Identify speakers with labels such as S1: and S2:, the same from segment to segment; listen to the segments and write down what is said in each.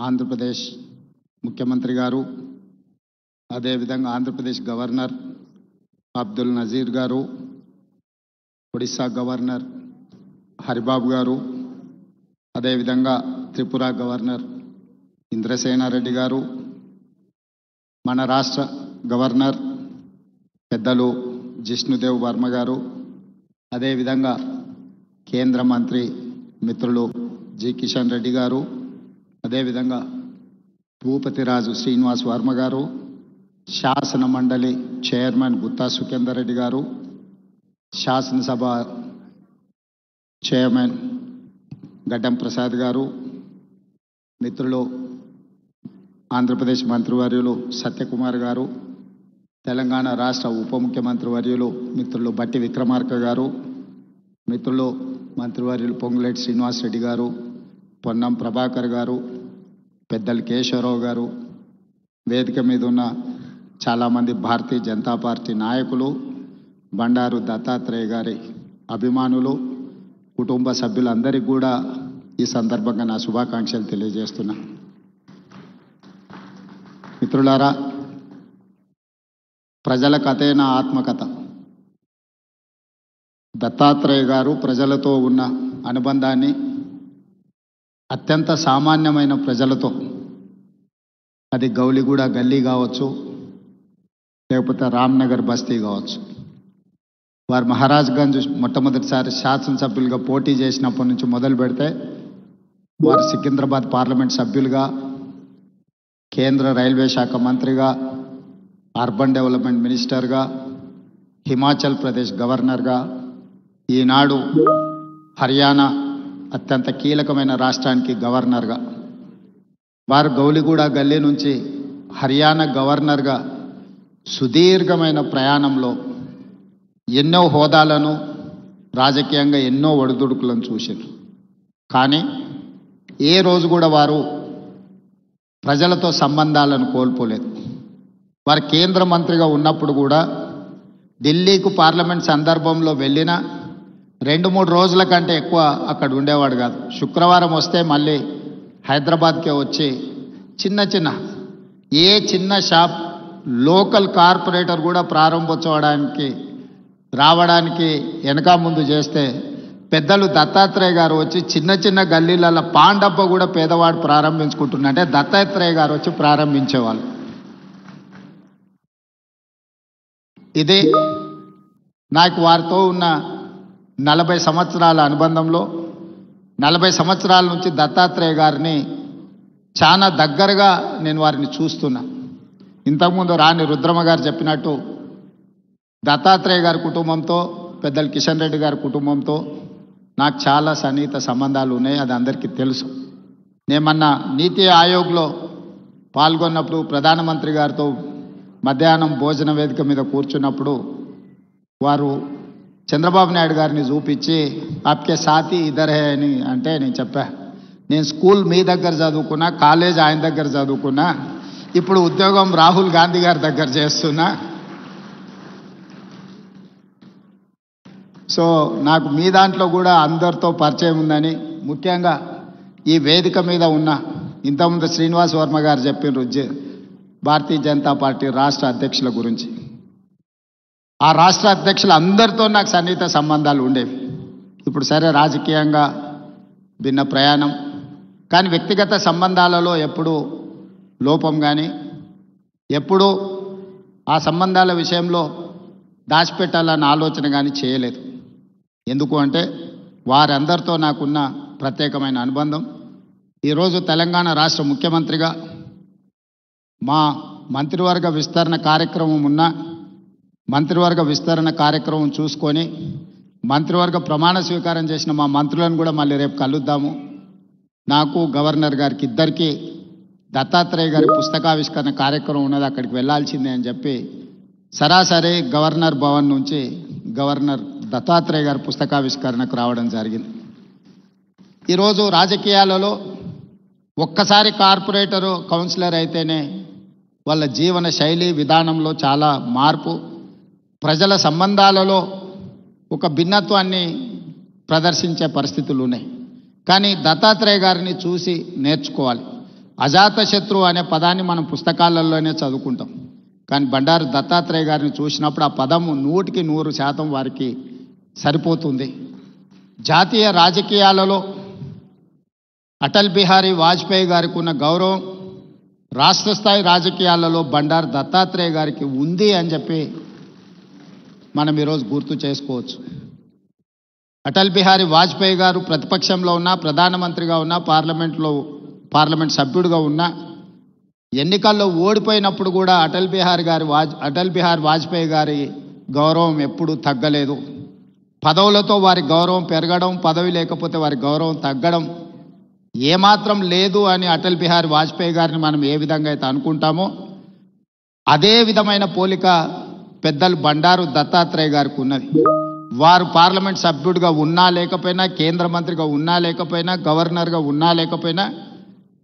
S1: ఆంధ్రప్రదేశ్ ముఖ్యమంత్రి గారు, అదేవిధంగా ఆంధ్రప్రదేశ్ గవర్నర్ అబ్దుల్ నజీర్ గారు, ఒడిశా గవర్నర్ హరిబాబు గారు, అదేవిధంగా త్రిపుర గవర్నర్ ఇంద్రసేనారెడ్డి గారు, మన రాష్ట్ర గవర్నర్ పెద్దలు జిష్ణుదేవ్ వర్మ గారు, అదేవిధంగా కేంద్ర మంత్రి మిత్రులు జి కిషన్ రెడ్డి గారు, అదేవిధంగా భూపతిరాజు శ్రీనివాస్ వర్మ గారు, శాసన మండలి చైర్మన్ గుత్తా సుఖేందర్ రెడ్డి గారు, శాసనసభ చైర్మన్ గడ్డం ప్రసాద్ గారు, మిత్రులు ఆంధ్రప్రదేశ్ మంత్రివర్యులు సత్యకుమార్ గారు, తెలంగాణ రాష్ట్ర ఉప ముఖ్యమంత్రి వర్యులు మిత్రులు బట్టి విక్రమార్క గారు, మిత్రులు మంత్రివర్యులు పొంగులేటి శ్రీనివాసరెడ్డి గారు, పొన్నం ప్రభాకర్ గారు, పెద్దలు కేశవరావు గారు, వేదిక మీద ఉన్న చాలామంది భారతీయ జనతా పార్టీ నాయకులు, బండారు దత్తాత్రేయ గారి అభిమానులు, కుటుంబ సభ్యులందరికీ కూడా ఈ సందర్భంగా నా శుభాకాంక్షలు తెలియజేస్తున్నా. మిత్రులారా, ప్రజల కథే నా ఆత్మకథ. దత్తాత్రేయ గారు ప్రజలతో ఉన్న అనుబంధాన్ని అత్యంత సామాన్యమైన ప్రజలతో, అది గౌలిగూడ గల్లీ కావచ్చు, లేకపోతే రామ్నగర్ బస్తీ కావచ్చు, వారు మహారాజ్గంజ్ మొట్టమొదటిసారి శాసనసభ్యులుగా పోటీ చేసినప్పటి నుంచి మొదలు పెడితే వారు సికింద్రాబాద్ పార్లమెంట్ సభ్యులుగా, కేంద్ర రైల్వే శాఖ మంత్రిగా, అర్బన్ డెవలప్మెంట్ మినిస్టర్గా, హిమాచల్ ప్రదేశ్ గవర్నర్గా, ఈనాడు హర్యానా అత్యంత కీలకమైన రాష్ట్రానికి గవర్నర్గా, వారు గౌలిగూడ గల్లీ నుంచి హర్యానా గవర్నర్గా సుదీర్ఘమైన ప్రయాణంలో ఎన్నో హోదాలను, రాజకీయంగా ఎన్నో ఒడిదుడుకులను చూశారు. కానీ ఏ రోజు కూడా వారు ప్రజలతో సంబంధాలను కోల్పోలేదు. వారు కేంద్ర మంత్రిగా ఉన్నప్పుడు కూడా ఢిల్లీకు పార్లమెంట్ సందర్భంలో వెళ్ళినా 2-3 రోజుల కంటే ఎక్కువ అక్కడ ఉండేవాడు కాదు. శుక్రవారం వస్తే మళ్ళీ హైదరాబాద్కే వచ్చి చిన్న షాప్, లోకల్ కార్పొరేటర్ కూడా ప్రారంభోత్సవానికి రావడానికి వెనక ముందు చేస్తే పెద్దలు దత్తాత్రేయ గారు వచ్చి చిన్న గల్లీలలో పాండప్ప కూడా పేదవాడు ప్రారంభించుకుంటున్నంటే దత్తాత్రేయ గారు వచ్చి ప్రారంభించేవాళ్ళు. ఇది నాకు వారితో ఉన్న 40 సంవత్సరాల అనుబంధంలో 40 సంవత్సరాల నుంచి దత్తాత్రేయ గారిని చాలా దగ్గరగా నేను వారిని చూస్తున్నా. ఇంతకుముందు రాణి రుద్రమ్మ గారు చెప్పినట్టు దత్తాత్రేయ గారి కుటుంబంతో, పెద్దలు కిషన్ రెడ్డి గారి కుటుంబంతో నాకు చాలా సన్నిహిత సంబంధాలు ఉన్నాయి. అది అందరికీ తెలుసు. నేను మొన్న నీతి ఆయోగ్లో పాల్గొన్నప్పుడు ప్రధానమంత్రి గారితో మధ్యాహ్నం భోజన వేదిక మీద కూర్చున్నప్పుడు వారు చంద్రబాబు నాయుడు గారిని చూపించి ఆప్కే సాథీ ఇద్దరే అని అంటే నేను చెప్పా, నేను స్కూల్ మీ దగ్గర చదువుకున్నా, కాలేజ్ ఆయన దగ్గర చదువుకున్నా, ఇప్పుడు ఉద్యోగం రాహుల్ గాంధీ గారి దగ్గర చేస్తున్నా. సో నాకు మీ దాంట్లో కూడా అందరితో పరిచయం ఉందని, ముఖ్యంగా ఈ వేదిక మీద ఉన్న ఇంతకుముందు శ్రీనివాస్ వర్మ గారు చెప్పిన భారతీయ జనతా పార్టీ రాష్ట్ర అధ్యక్షుల గురించి, ఆ రాష్ట్ర అధ్యక్షులు అందరితో నాకు సన్నిహిత సంబంధాలు ఉండేవి. ఇప్పుడు సరే రాజకీయంగా భిన్న ప్రయాణం, కానీ వ్యక్తిగత సంబంధాలలో ఎప్పుడూ లోపం కానీ, ఎప్పుడూ ఆ సంబంధాల విషయంలో దాచిపెట్టాలన్న ఆలోచన కానీ చేయలేదు. ఎందుకు అంటే వారందరితో నాకున్న ప్రత్యేకమైన అనుబంధం. ఈరోజు తెలంగాణ రాష్ట్ర ముఖ్యమంత్రిగా మా మంత్రివర్గ విస్తరణ కార్యక్రమం ఉన్న మంత్రివర్గ విస్తరణ కార్యక్రమం చూసుకొని మంత్రివర్గ ప్రమాణ స్వీకారం చేసిన మా మంత్రులను కూడా మళ్ళీ రేపు కలుద్దాము. నాకు గవర్నర్ గారికి ఇద్దరికీ దత్తాత్రేయ గారి పుస్తకావిష్కరణ కార్యక్రమం ఉన్నది, అక్కడికి వెళ్ళాల్సిందే అని చెప్పి సరాసరి గవర్నర్ భవన్ నుంచి గవర్నర్ దత్తాత్రేయ గారి పుస్తకావిష్కరణకు రావడం జరిగింది. ఈరోజు రాజకీయాలలో ఒక్కసారి కార్పొరేటరు, కౌన్సిలర్ అయితేనే వాళ్ళ జీవన శైలి విధానంలో చాలా మార్పు, ప్రజల సంబంధాలలో ఒక భిన్నత్వాన్ని ప్రదర్శించే పరిస్థితులు ఉన్నాయి. కానీ దత్తాత్రేయ గారిని చూసి నేర్చుకోవాలి. అజాతశత్రువు అనే పదాన్ని మనం పుస్తకాలలోనే చదువుకుంటాం. కానీ బండారు దత్తాత్రేయ గారిని చూసినప్పుడు ఆ పదము 100% వారికి సరిపోతుంది. జాతీయ రాజకీయాలలో అటల్ బిహారీ వాజ్పేయి గారికి ఉన్న గౌరవం రాష్ట్ర స్థాయి రాజకీయాలలో బండారు దత్తాత్రేయ గారికి ఉంది అని చెప్పి మనం ఈరోజు గుర్తు చేసుకోవచ్చు. అటల్ బిహారీ వాజ్పేయి గారు ప్రతిపక్షంలో ఉన్నా, ప్రధానమంత్రిగా ఉన్నా, పార్లమెంట్ సభ్యుడిగా ఉన్నా, ఎన్నికల్లో ఓడిపోయినప్పుడు కూడా అటల్ బిహారీ వాజ్పేయి గారి గౌరవం ఎప్పుడూ తగ్గలేదు. పదవులతో వారి గౌరవం పెరగడం, పదవి లేకపోతే వారి గౌరవం తగ్గడం ఏమాత్రం లేదు అని అటల్ బిహారీ వాజ్పేయి గారిని మనం ఏ విధంగా అయితే అనుకుంటామో అదే విధమైన పోలిక పెద్దలు బండారు దత్తాత్రేయ గారికి ఉన్నది. వారు పార్లమెంట్ సభ్యుడిగా ఉన్నా లేకపోయినా, కేంద్ర మంత్రిగా ఉన్నా లేకపోయినా, గవర్నర్గా ఉన్నా లేకపోయినా,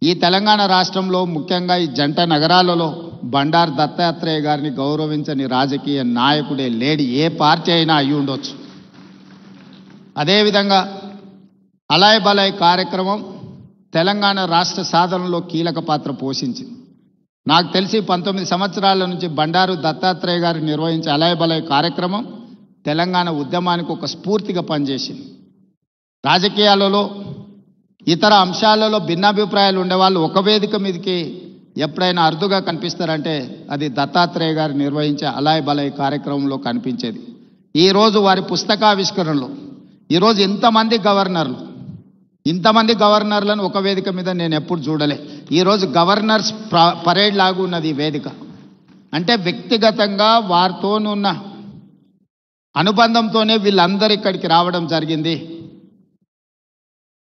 S1: ఈ తెలంగాణ రాష్ట్రంలో ముఖ్యంగా ఈ జంట నగరాలలో బండారు దత్తాత్రేయ గారిని గౌరవించని రాజకీయ నాయకుడే లేడి, ఏ పార్టీ అయినా అయి ఉండొచ్చు. అదేవిధంగా అలాయ్ బలాయ్ కార్యక్రమం తెలంగాణ రాష్ట్ర సాధనలో కీలక పాత్ర పోషించింది. నాకు తెలిసి 19 సంవత్సరాల నుంచి బండారు దత్తాత్రేయ గారు నిర్వహించే అలాయ్ బలాయ్ కార్యక్రమం తెలంగాణ ఉద్యమానికి ఒక స్ఫూర్తిగా పనిచేసింది. రాజకీయాలలో ఇతర అంశాలలో భిన్నాభిప్రాయాలు ఉండేవాళ్ళు ఒక వేదిక మీదకి ఎప్పుడైనా అరుదుగా కనిపిస్తారంటే అది దత్తాత్రేయ గారు నిర్వహించే అలాయ్ బలాయ్ కార్యక్రమంలో కనిపించేది. ఈరోజు వారి పుస్తకావిష్కరణలో ఈరోజు ఇంతమంది గవర్నర్లను ఒక వేదిక మీద నేను ఎప్పుడు చూడలే. ఈరోజు గవర్నర్స్ పరేడ్ లాగా ఉన్నది ఈ వేదిక. అంటే వ్యక్తిగతంగా వారితోనున్న అనుబంధంతోనే వీళ్ళందరూ ఇక్కడికి రావడం జరిగింది.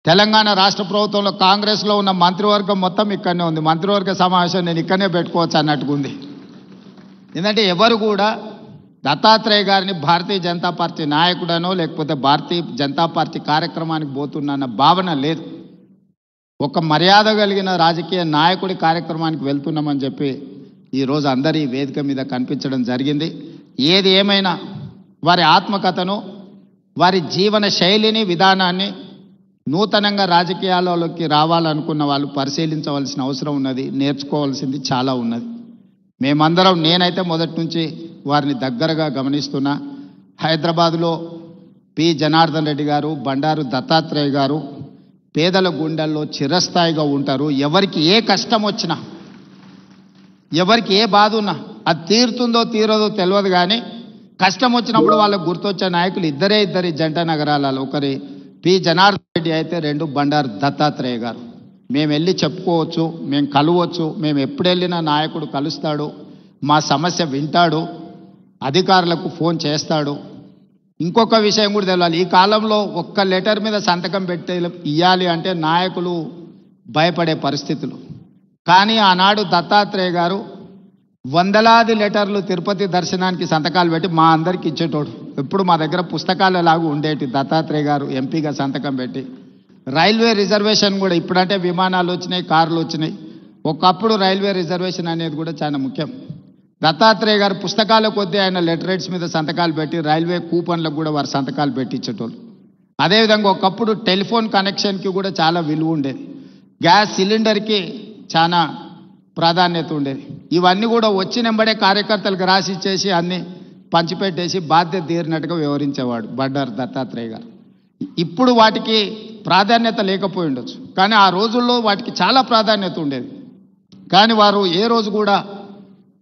S1: తెలంగాణ రాష్ట్ర ప్రభుత్వంలో కాంగ్రెస్లో ఉన్న మంత్రివర్గం మొత్తం ఇక్కడనే ఉంది. మంత్రివర్గ సమావేశం నేను ఇక్కడనే పెట్టుకోవచ్చు అన్నట్టుగా ఉంది. ఎందుకంటే ఎవరు కూడా దత్తాత్రేయ గారిని భారతీయ జనతా పార్టీ నాయకుడనో లేకపోతే భారతీయ జనతా పార్టీ కార్యక్రమానికి పోతున్న భావన లేదు. ఒక మర్యాద కలిగిన రాజకీయ నాయకుడి కార్యక్రమానికి వెళ్తున్నామని చెప్పి ఈరోజు అందరి వేదిక మీద కనిపించడం జరిగింది. ఏది ఏమైనా వారి ఆత్మకథను, వారి జీవన శైలిని, విధానాన్ని నూతనంగా రాజకీయాలలోకి రావాలనుకున్న వాళ్ళు పరిశీలించవలసిన అవసరం ఉన్నది. నేర్చుకోవాల్సింది చాలా ఉన్నది. మేమందరం, నేనైతే మొదటి నుంచి వారిని దగ్గరగా గమనిస్తున్నా. హైదరాబాదులో పి జనార్దన్ రెడ్డి గారు, బండారు దత్తాత్రేయ గారు పేదల గుండెల్లో చిరస్థాయిగా ఉంటారు. ఎవరికి ఏ కష్టం వచ్చినా, ఎవరికి ఏ బాధ ఉన్నా అది తీరుతుందో తీరదో తెలియదు, కానీ కష్టం వచ్చినప్పుడు వాళ్ళకు గుర్తొచ్చే నాయకులు ఇద్దరి జంట నగరాలలో. ఒకరి పి జనార్దన్ రెడ్డి అయితే, రెండు బండారు దత్తాత్రేయ గారు. మేము వెళ్ళి చెప్పుకోవచ్చు, మేము కలవచ్చు, మేము ఎప్పుడు వెళ్ళినా నాయకుడు కలుస్తాడు, మా సమస్య వింటాడు, అధికారులకు ఫోన్ చేస్తాడు. ఇంకొక విషయం కూడా తెలియాలి, ఈ కాలంలో ఒక్క లెటర్ మీద సంతకం పెట్టి ఇవ్వాలి అంటే నాయకులు భయపడే పరిస్థితులు. కానీ ఆనాడు దత్తాత్రేయ గారు వందలాది లెటర్లు తిరుపతి దర్శనానికి సంతకాలు పెట్టి మా అందరికి ఇచ్చేటోడు. ఎప్పుడు మా దగ్గర పుస్తకాలలాగా ఉండేటి. దత్తాత్రేయ గారు ఎంపీగా సంతకం పెట్టి రైల్వే రిజర్వేషన్ కూడా, ఇప్పుడంటే విమానాలు వచ్చినాయి, కార్లు వచ్చినాయి, ఒకప్పుడు రైల్వే రిజర్వేషన్ అనేది కూడా చాలా ముఖ్యం. దత్తాత్రేయ గారు పుస్తకాల కొద్దీ ఆయన లెటరేట్స్ మీద సంతకాలు పెట్టి రైల్వే కూపన్లకు కూడా వారు సంతకాలు పెట్టించేటోళ్ళు. అదేవిధంగా ఒకప్పుడు టెలిఫోన్ కనెక్షన్కి కూడా చాలా విలువ ఉండేది. గ్యాస్ సిలిండర్కి చాలా ప్రాధాన్యత ఉండేది. ఇవన్నీ కూడా వచ్చినెంబడే కార్యకర్తలకు రాసి ఇచ్చేసి అన్నీ పంచిపెట్టేసి బాధ్యత తీరినట్టుగా వివరించేవాడు బండారు దత్తాత్రేయ గారు. ఇప్పుడు వాటికి ప్రాధాన్యత లేకపోయి ఉండొచ్చు, కానీ ఆ రోజుల్లో వాటికి చాలా ప్రాధాన్యత ఉండేది. కానీ వారు ఏ రోజు కూడా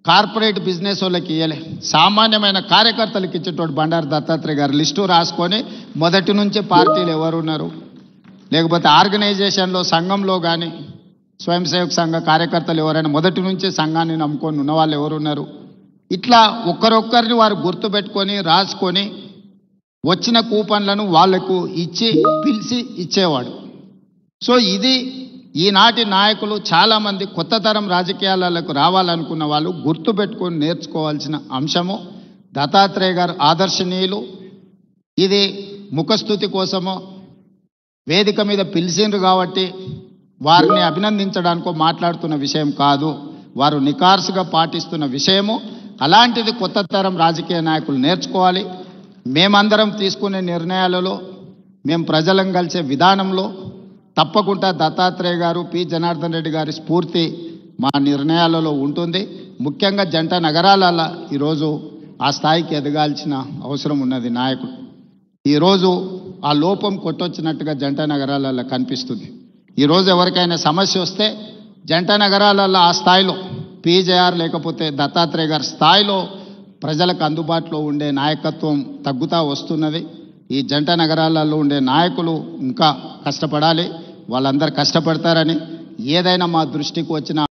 S1: కార్పొరేట్ బిజినెస్ వాళ్ళకి ఇవ్వలే, సామాన్యమైన కార్యకర్తలకు ఇచ్చేటోడు బండారు దత్తాత్రేయ గారు. లిస్టు రాసుకొని మొదటి నుంచే పార్టీలు ఎవరున్నారు, లేకపోతే ఆర్గనైజేషన్లో సంఘంలో కానీ స్వయం సేవక సంఘ కార్యకర్తలు ఎవరైనా మొదటి నుంచే సంఘాన్ని నమ్ముకొని ఉన్న వాళ్ళు ఎవరున్నారు, ఇట్లా ఒక్కరొక్కరిని వారు గుర్తుపెట్టుకొని రాసుకొని వచ్చిన కూపన్లను వాళ్లకు ఇచ్చి పిలిచి ఇచ్చేవాడు. సో ఇది ఈనాటి నాయకులు చాలామంది కొత్త తరం రాజకీయాలకు రావాలనుకున్న వాళ్ళు గుర్తుపెట్టుకొని నేర్చుకోవాల్సిన అంశము. దత్తాత్రేయ గారు ఆదర్శనీయులు. ఇది ముఖస్థుతి కోసమో వేదిక మీద పిలిచిండ్రు కాబట్టి వారిని అభినందించడానికో మాట్లాడుతున్న విషయం కాదు, వారు నికార్సుగా పాటిస్తున్న విషయము. అలాంటిది కొత్త తరం రాజకీయ నాయకులు నేర్చుకోవాలి. మేమందరం తీసుకునే నిర్ణయాలలో, మేము ప్రజలను కలిసే విధానంలో తప్పకుండా దత్తాత్రేయ గారు పి జనార్దన్ రెడ్డి గారి స్ఫూర్తి మా నిర్ణయాలలో ఉంటుంది. ముఖ్యంగా జంట నగరాలలో ఈరోజు ఆ స్థాయికి ఎదగాల్సిన అవసరం ఉన్నది నాయకుడు. ఈరోజు ఆ లోపం కొట్టొచ్చినట్టుగా జంట నగరాలలో కనిపిస్తుంది. ఈరోజు ఎవరికైనా సమస్య వస్తే జంట నగరాలలో ఆ స్థాయిలో పీజేఆర్ లేకపోతే దత్తాత్రేయ గారి స్థాయిలో ప్రజలకు అందుబాటులో ఉండే నాయకత్వం తగ్గుతూ వస్తున్నది. ఈ జంట నగరాలలో ఉండే నాయకులు ఇంకా కష్టపడాలి. వాళ్ళందరూ కష్టపడతారని ఏదైనా మా దృష్టికి వచ్చిన